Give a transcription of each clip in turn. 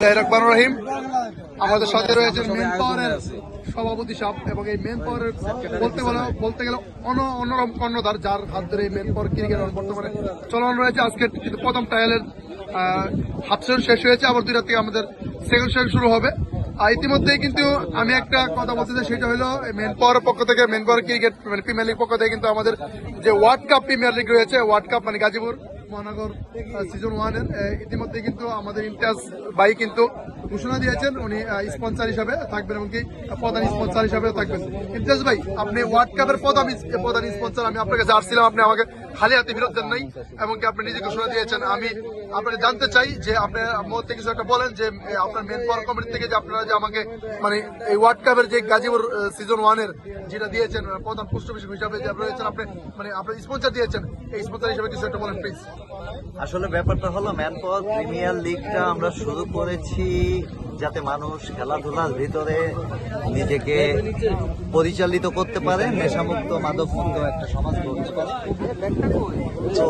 রহমান রহিম। আমাদের সাথে রয়েছেন মেন পাওয়ারের সভাপতি সাহেব এবং এই মেন পাওয়ারের বলতে গেলে অন্যরকম কর্ণধার, যার হাত ধরে মেন পাওয়ার ক্রিকেট বর্তমানে চলমান রয়েছে। আজকে কিন্তু প্রথম ট্রায়ালের হাফ সেশন শেষ হয়েছে, আবার 2টা থেকে আমাদের সেকেন্ড সেশন শুরু হবে। ইতিমধ্যেই কিন্তু আমি একটা কথা বলতে চাই, সেটা হলো মেন পাওয়ারের পক্ষ থেকে, মেন পাওয়ার ক্রিকেট মানে প্রিমিয়ার লিগ পক্ষ থেকে কিন্তু আমাদের যে ওয়ার্ল্ড কাপ প্রিমিয়ার লিগ রয়েছে, ওয়ার্ল্ড কাপ মানে গাজীপুর মহানগর সিজন 1 এর ইতিমধ্যে কিন্তু আমাদের ইমতিয়াজ ভাই কিন্তু ঘোষণা দিয়েছেন, উনি স্পন্সর হিসাবে থাকবেন এবং কি প্রধান স্পন্সর হিসাবে থাকবেন। ইমতিয়াজ ভাই, আপনি ওয়ার্ল্ড কাপের প্রধান স্পন্সর, আমি আপনার কাছে আসছিলাম, আপনি আমাকে খালি হাতে ফেরত দেন নাই এবং কি আপনি নিজে ঘোষণা দিয়েছেন। আমি আপনাকে জানতে চাই যে আপনার মধ্যে কিছু একটা বলেন, যে আপনার মেন পাওয়ার কমিটি থেকে যে আপনারা যে আমাকে মানে এই ওয়ার্ল্ড কাপের যে গাজীপুর সিজন 1 এর যেটা দিয়েছেন প্রধান পৃষ্ঠপোষক হিসাবে যে রয়েছেন, আপনি মানে আপনার স্পন্সর দিয়েছেন, এই স্পন্সর হিসাবে কিছু একটা বলেন প্লিজ। আসলে ব্যাপারটা হলো, ম্যান পাওয়ার প্রিমিয়ার লিগটা আমরা শুরু করেছি যাতে মানুষ খেলাধুলার ভিতরে নিজেকে পরিচালিত করতে পারে, নেশামুক্ত মাদকমুক্ত একটা সমাজ গড়তে পারে। তো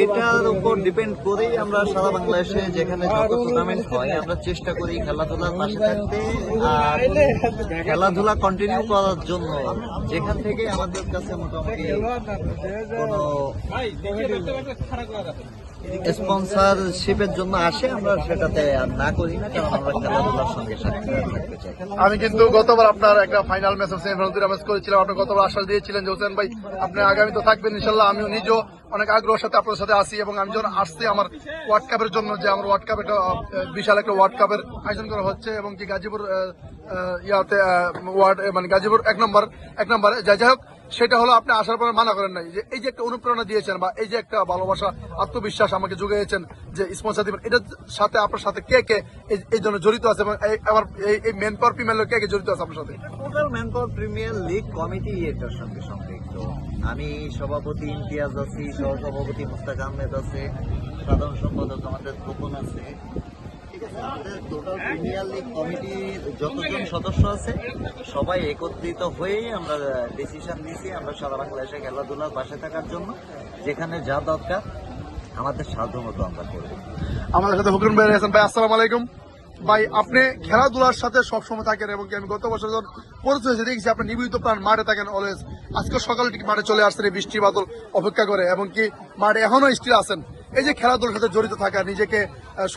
এটার উপর ডিপেন্ড করেই আমরা সারা বাংলাদেশে যেখানে যত টুর্নামেন্ট হয় আমরা চেষ্টা করি খেলাধুলার পাশে থাকতে, আর খেলাধুলা কন্টিনিউ করার জন্য যেখান থেকে আমাদের কাছে মোটামুটি কোনো স্পন্সরশিপের জন্য আসে আমরা সেটাতে আর না করি না, কারণ আমরা খেলাধুলার সঙ্গে সাথে থাকতে চাই। আমি কিন্তু গতবার আপনার একটা ফাইনাল ম্যাচ সেমিফাইনাল ম্যাচ করেছিলাম, আপনি গতবার আশ্বাস দিয়েছিলেন যে হোসেন ভাই আপনি আগামী তো থাকবেন ইনশাল্লাহ। আমিও নিজেও অনেক আগ্রহের সাথে আপনার সাথে আসি এবং আমি যখন আসছি আমার ওয়ার্ল্ড কাপের জন্য, যে আমার ওয়ার্ল্ড কাপ একটা বিশাল একটা ওয়ার্ল্ড কাপের আয়োজন করা হচ্ছে এবং কি গাজীপুর ইয়াতে ওয়ার্ড মানে গাজীপুর এক নম্বরে যাই হোক, সেটা হলো আপনি আসার পরে মানা করেন নাই, যে এই যে একটা অনুপ্রেরণা দিয়েছেন বা এই যে একটা ভালোবাসা আত্মবিশ্বাস আমাকে জুগিয়েছেন যে স্পন্সর দিবেন, এটার সাথে আপনার সাথে কে কে এই জন্য জড়িত আছে এবং আমার এই মেন পাওয়ার প্রিমিয়ার লিগ কে কে জড়িত আছে আপনার সাথে? Total man power premier league committee এটার সঙ্গে সম্পৃক্ত। আমি সভাপতি ইমতিয়াজ আছি, সহসভাপতি মুস্তাক আহমেদ আছে, সাধারণ সম্পাদক আমাদের খোকন আছে। ঠিক আছে, আমাদের টোটাল প্রিমিয়ার লিগ কমিটির যতজন সদস্য আছে সবাই একত্রিত হয়েই আমরা ডিসিশন নিয়েছি আমরা সারা বাংলাদেশে খেলাধুলার পাশে থাকার জন্য যেখানে যা দরকার আমাদের সাধ্যমতো আমরা করব। আমাদের সাথে হুকুম ভাই আছেন। ভাই আসসালামু আলাইকুম। ভাই, আপনি খেলাধুলার সাথে সবসময় থাকেন এবং কি আমি গত বছর যখন পরিচয় হয়েছে দেখছি আপনি নিবেদিত প্রাণ মাঠে থাকেন অলওয়েজ। আজকে সকালে ঠিক মাঠে চলে আসছেন বৃষ্টি বাদল অপেক্ষা করে এবং কি মাঠে এখনো স্টিল আছেন। এই যে খেলাধুলার সাথে জড়িত থাকা, নিজেকে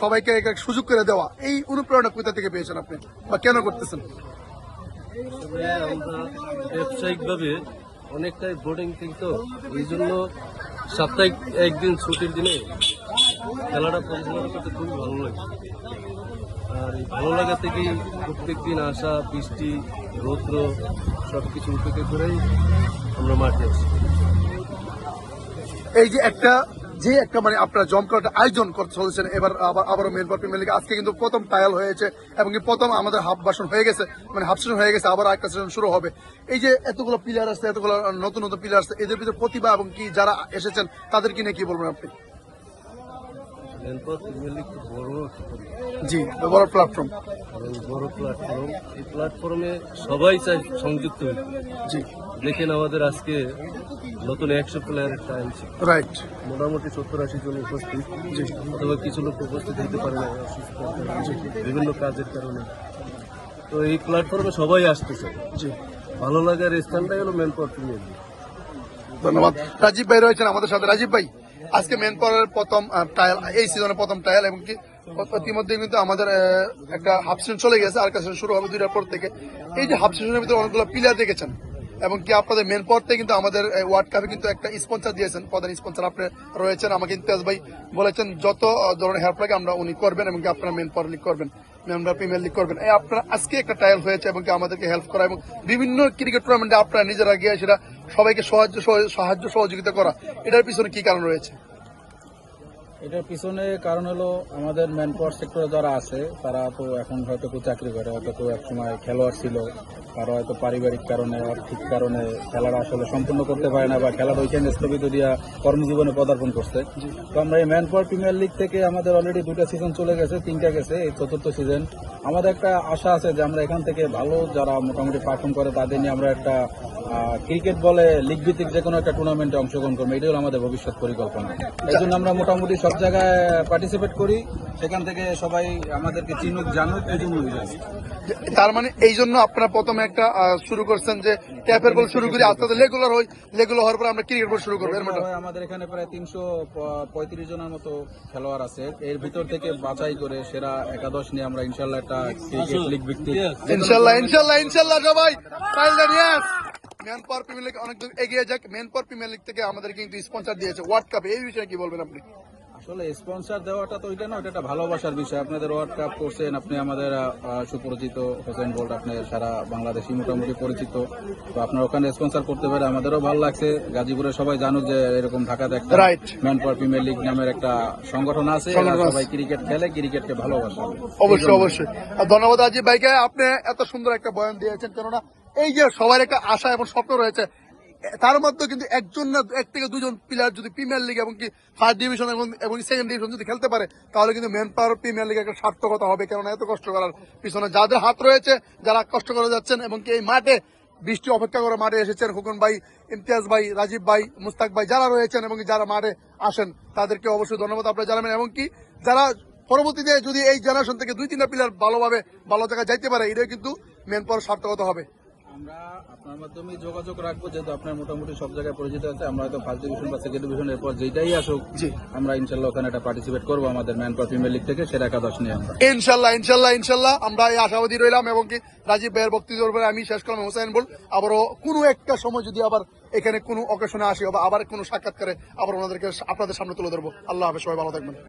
সবাইকে সুযোগ করে দেওয়া, এই অনুপ্রেরণা কোথা থেকে পেয়েছেন আপনি বা কেন করতেছেন? আমরা ব্যবসায়িকভাবে অনেকটাই বোর্ডিং থেকে, তো এই জন্য সাপ্তাহিক একদিন ছুটির দিনে খেলাটা পরিচালনা করতে খুবই ভালো লাগে। আর এই ভালো লাগা থেকেই প্রত্যেক দিন আসা, বৃষ্টি রৌদ্র সবকিছু উপেক্ষা করেই আমরা মাঠে আসি। এই যে একটা মানে আপনারা জমকাট আয়োজন করতে চলেছেন, এবার আবারও মেন পাওয়ার প্রিমিয়ার লিগ আজকে কিন্তু প্রথম ট্রায়াল হয়েছে এবং প্রথম আমাদের হাফ ভার্সন হয়ে গেছে, মানে হাফ সেশন হয়ে গেছে, আবার একটা সেশন শুরু হবে। এই যে এতগুলো প্লেয়ার আসছে, এতগুলো নতুন প্লেয়ার আসছে, এদের ভিতরে প্রতিভা এবং কি যারা এসেছেন তাদের কি নিয়ে কি বলবেন আপনি? জি, বড় প্ল্যাটফর্ম, এই প্ল্যাটফর্মে সবাই চাই সংযুক্ত হইতে। জি, দেখেন আমাদের আজকে নতুন 100 প্লেয়ারের টাইম ছিল, রাইট, মোটামুটি 70-80 জন উপস্থিত। অথবা কিছু লোক উপস্থিত হতে পারে না বিভিন্ন কাজের কারণে। তো এই প্ল্যাটফর্মে সবাই আসতেছে। জি, ভালো লাগার স্থানটাই হলো মেন পাওয়ার প্রিমিয়ার লিগ। ধন্যবাদ। রাজীব ভাই রয়েছেন আমাদের সাথে। রাজীব ভাই, আজকে মেন পাওয়ারের প্রথম ট্রায়াল, এই সিজনের প্রথম ট্রায়াল এবং কি ইতিমধ্যে কিন্তু আমাদের একটা হাফ সেশন চলে গেছে, আর একটা সেশন শুরু হবে 2টার পর থেকে। এই যে হাফ সেশনের ভিতরে অনেকগুলো প্লেয়ার দেখেছেন এবং কি আপনাদের মেন পাওয়ার থেকে কিন্তু আমাদের ওয়ার্ল্ড কাপে কিন্তু একটা স্পন্সর দিয়েছেন, প্রধান স্পন্সর আপনি রয়েছেন। আমাকে ইমতিয়াজ ভাই বলেছেন যত ধরনের হেল্প লাগে আমরা উনি করবেন এবং কি আপনারা মেন পাওয়ার লিগ করবেন, মেম্বার প্রিমিয়ার লিগ করবেন। এই আপনারা আজকে একটা ট্রায়াল হয়েছে এবং কি আমাদেরকে হেল্প করা এবং বিভিন্ন ক্রিকেট টুর্নামেন্টে আপনারা নিজেরা গিয়ে সেটা সবাইকে সাহায্য সহযোগিতা করা, এটার পিছনে কি কারণ রয়েছে? এটার পিছনে কারণ হলো আমাদের ম্যান পাওয়ার সেক্টরে যারা আছে তারা তো এখন হয়তো কেউ চাকরি করে, হয়তো কেউ একসময় খেলোয়াড় ছিল, কারো হয়তো পারিবারিক কারণে আর্থিক কারণে খেলাটা আসলে সম্পূর্ণ করতে পারে না বা খেলার ওইখানে স্থগিত দিয়া কর্মজীবনে পদার্পণ করছে। তো আমরা এই ম্যান পাওয়ার প্রিমিয়ার লিগ থেকে আমাদের অলরেডি 2টা সিজন চলে গেছে, 3টা গেছে, এই 4র্থ সিজন আমাদের একটা আশা আছে যে আমরা এখান থেকে ভালো যারা মোটামুটি পারফর্ম করে তাদের নিয়ে আমরা একটা ক্রিকেট বলে লিগ ভিত্তিক যে কোনো একটা টুর্নামেন্টে অংশগ্রহণ করবো, এটাই হলো আমাদের ভবিষ্যৎ পরিকল্পনা। এই জন্য আমরা মোটামুটি সব জায়গায় পার্টিসিপেট করি, সেখান থেকে সবাই আমাদেরকে চিনুক জানুক, এই জন্য তার মানে এই জন্য আপনারা প্রথমে একটা শুরু করছেন যে ট্যাপের বল শুরু করি, আস্তে আস্তে লেগুলার হওয়ার পর আমরা ক্রিকেট বল শুরু করবো। এর মধ্যে আমাদের এখানে প্রায় 335 জনের মতো খেলোয়াড় আছে, এর ভিতর থেকে বাছাই করে সেরা একাদশ নিয়ে আমরা ইনশাল্লাহ একটা ক্রিকেট লিগ ভিত্তিক ইনশাল্লাহ সবাই ম্যান পাওয়ার প্রিমিয়ার লিগ অনেক দূর এগিয়ে যাক। ম্যান পাওয়ার প্রিমিয়ার লিগ থেকে আমাদের কিন্তু স্পন্সর দিয়েছে ওয়ার্ল্ড কাপ, এই বিষয়ে কি বলবেন আপনি? আসলে স্পন্সর দেওয়াটা তো ওইটা না, ওটা একটা ভালোবাসার বিষয়। আপনাদের ওয়ার্ল্ড কাপ করছেন, আপনি আমাদের সুপরিচিত হোসেন বোল্ট, আপনি সারা বাংলাদেশি মোটামুটি পরিচিত, তো আপনার ওখানে স্পন্সর করতে পারে আমাদেরও ভালো লাগছে। গাজীপুরে সবাই জানুক যে এরকম ঢাকাতে একটা Right. Man power premier league নামের একটা সংগঠন আছে, এরা সবাই ক্রিকেট খেলে, ক্রিকেটকে ভালোবাসে। অবশ্যই অবশ্যই। আর ধন্যবাদ রাজীব ভাইকে, আপনি এত সুন্দর একটা বয়ান দিয়েছেন। কেননা এই যে সবার একটা আশা এবং স্বপ্ন রয়েছে, তার মধ্যে কিন্তু একজন না এক থেকে দুজন প্লেয়ার যদি প্রিমিয়ার লিগ এবং কি ফার্স্ট ডিভিশন এবং সেকেন্ড ডিভিশন যদি খেলতে পারে, তাহলে কিন্তু ম্যান পাওয়ার প্রিমিয়ার লিগের একটা সার্থকতা হবে। কেননা এত কষ্ট করার পিছনে যাদের হাত রয়েছে, যারা কষ্ট করে যাচ্ছেন এবং কি এই মাঠে বৃষ্টি অপেক্ষা করে মাঠে এসেছেন, হুকুন ভাই, ইমতিয়াজ ভাই, রাজীব ভাই, মুস্তাক ভাই যারা রয়েছেন এবং যারা মাঠে আসেন, তাদেরকে অবশ্যই ধন্যবাদ আপনারা জানাবেন। এবং কি যারা পরবর্তীতে যদি এই জেনারেশন থেকে 2-3টা প্লেয়ার ভালোভাবে ভালো জায়গায় যাইতে পারে, এটাই কিন্তু ম্যান পাওয়ার সার্থকতা হবে। আমরা আপনার মাধ্যমে যোগাযোগ রাখবো, যেহেতু আপনার মোটামুটি সব জায়গায় পরিচিত আছে। আমরা হয়তো ফার্স্ট ডিভিশন বা সেকেন্ড ডিভিশনের পর যেটাই আসুক, জি, আমরা ইনশাল্লাহ ওখানে একটা পার্টিসিপেট করবো আমাদের ম্যান পাওয়ার প্রিমিয়ার লিগ থেকে সেরা একাদশ নিয়ে। আমরা ইনশাল্লাহ আমরা এই আশাবাদী রইলাম। এবং কি রাজীব ভাইয়ের বক্তব্যের উপরে আমি শেষ করলাম। হোসেন বল আবারও কোনো একটা সময় যদি আবার এখানে কোনো অকেশনে আসি, আবার কোনো সাক্ষাৎকারে আবার ওনাদেরকে আপনাদের সামনে তুলে ধরবো। আল্লাহ হাফেজ, সবাই ভালো থাকবেন।